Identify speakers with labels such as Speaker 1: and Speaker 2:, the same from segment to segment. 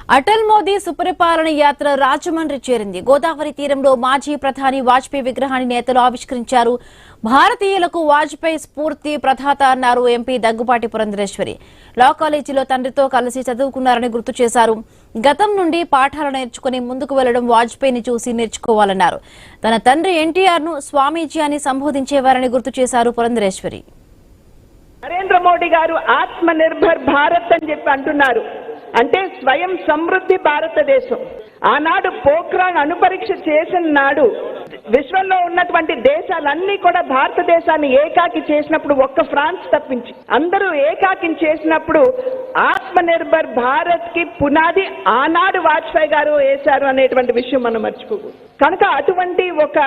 Speaker 1: అటల్ మోదీ సుపరిపాలన యాత్ర రాజమండ్రి చేరింది. గోదావరి తీరంలో మాజీ ప్రధాని వాజ్పేయి విగ్రహాన్ని నేతలు ఆవిష్కరించారు. భారతీయులకు వాజ్పేయి స్ఫూర్తి ప్రదాత అన్నారు ఎంపీ దగ్గుపాటి పురంధరేశ్వరి. లా కాలేజీలో తండ్రితో కలిసి చదువుకున్నారని గుర్తు చేశారు. గతం నుండి పాఠాలు నేర్చుకుని ముందుకు వెళ్లడం వాజ్పేయిని చూసి నేర్చుకోవాలన్నారు. తన తండ్రి ఎన్టీఆర్ ను స్వామీజీ అని సంబోధించేవారని గుర్తు చేశారు పురంధరేశ్వరి.
Speaker 2: నరేంద్ర మోడీ గారు ఆత్మ నిర్భర్ భారత్ అని చెప్పి అంటున్నారు. అంటే స్వయం సమృద్ధి భారతదేశం. ఆనాడు పోఖ్రాన్ అణుపరీక్ష చేసిన నాడు విశ్వంలో ఉన్నటువంటి దేశాలన్నీ కూడా భారతదేశాన్ని ఏకాకి చేసినప్పుడు, ఒక్క ఫ్రాన్స్ తప్పించి అందరూ ఏకాకి చేసినప్పుడు ఆత్మ నిర్భర్ భారత్ కి పునాది ఆనాడు వాజ్పేయి గారు వేశారు అనేటువంటి విషయం మనం మర్చిపోకూడదు. కనుక అటువంటి ఒక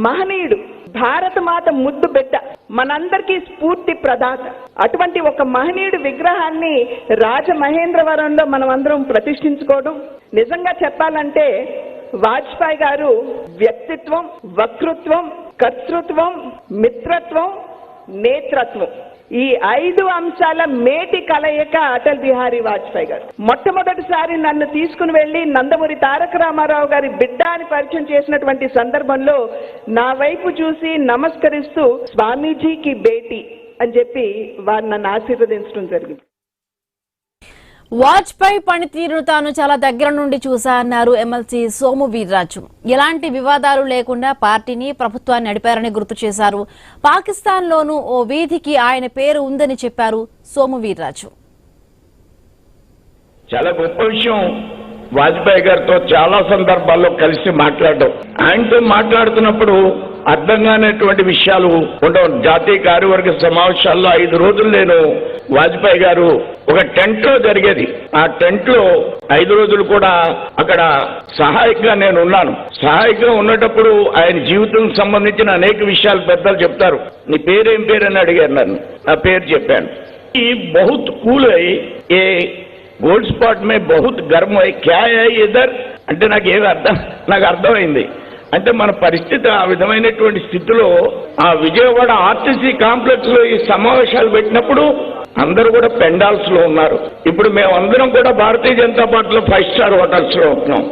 Speaker 2: మహనీయుడు, భారత మాత ముద్దు బిడ్డ, మనందరికీ స్ఫూర్తి ప్రదాత, అటువంటి ఒక మహనీయుడి విగ్రహాన్ని రాజమహేంద్రవరంలో మనం అందరం ప్రతిష్ఠించుకోవడం, నిజంగా చెప్పాలంటే వాజ్పేయి గారు వ్యక్తిత్వం, వక్తృత్వం, కర్తృత్వం, మిత్రత్వం, నేత్రత్వం, ఈ 5 అంశాల మేటి కలయిక అటల్ బిహారీ వాజ్పేయి గారు. మొట్టమొదటిసారి నన్ను తీసుకుని వెళ్లి నందమూరి తారక రామారావు గారి బిడ్డ అని పరిచయం చేసినటువంటి సందర్భంలో నా వైపు చూసి నమస్కరిస్తూ స్వామీజీకి బేటీ అని చెప్పి వారు నన్ను ఆశీర్వదించడం జరిగింది.
Speaker 1: వాజ్పేయి పనితీరును తాను చాలా దగ్గర నుండి చూసా అన్నారు ఎమ్మెల్సీ సోము వీర్రాజు. ఎలాంటి వివాదాలు లేకుండా పార్టీని, ప్రభుత్వాన్ని నడిపారని గుర్తు చేశారు. పాకిస్తాన్ లోనూ ఓ వీధికి ఆయన పేరు ఉందని చెప్పారు సోము వీర్రాజు.
Speaker 3: చాలా గొప్ప విషయం. వాజ్పేయి గారితో చాలా సందర్భాల్లో కలిసి మాట్లాడడం, ఆయనతో మాట్లాడుతున్నప్పుడు అర్థం కానటువంటి విషయాలు ఉండవు. జాతీయ కార్యవర్గ సమావేశాల్లో 5 రోజులు నేను వాజ్పేయి గారు ఒక టెంట్ లో జరిగేది. ఆ టెంట్ లో 5 రోజులు కూడా అక్కడ సహాయకుగా నేను ఉన్నాను. సహాయకుగా ఉన్నప్పుడు ఆయన జీవితం సంబంధించిన అనేక విషయాలు పెద్దలు చెప్తారు. నీ పేరేం పేరు అని అడిగారు నన్ను. నా పేరు చెప్పాను. ఈ బహుత్ కూల్ అయి ఏ గోల్డ్ స్పాట్ మే బహుత్ గర్వం అయి క్యా ఇదర్ అంటే నాకు అర్థమైంది. అంటే మన పరిస్థితి ఆ విధమైనటువంటి స్థితిలో ఆ విజయవాడ ఆర్టీసీ కాంప్లెక్స్ లో ఈ సమావేశాలు పెట్టినప్పుడు అందరూ కూడా పెండాల్స్ లో ఉన్నారు. ఇప్పుడు మేమందరం కూడా భారతీయ జనతా పార్టీలో 5 స్టార్ హోటల్స్ లో ఉంటున్నాం.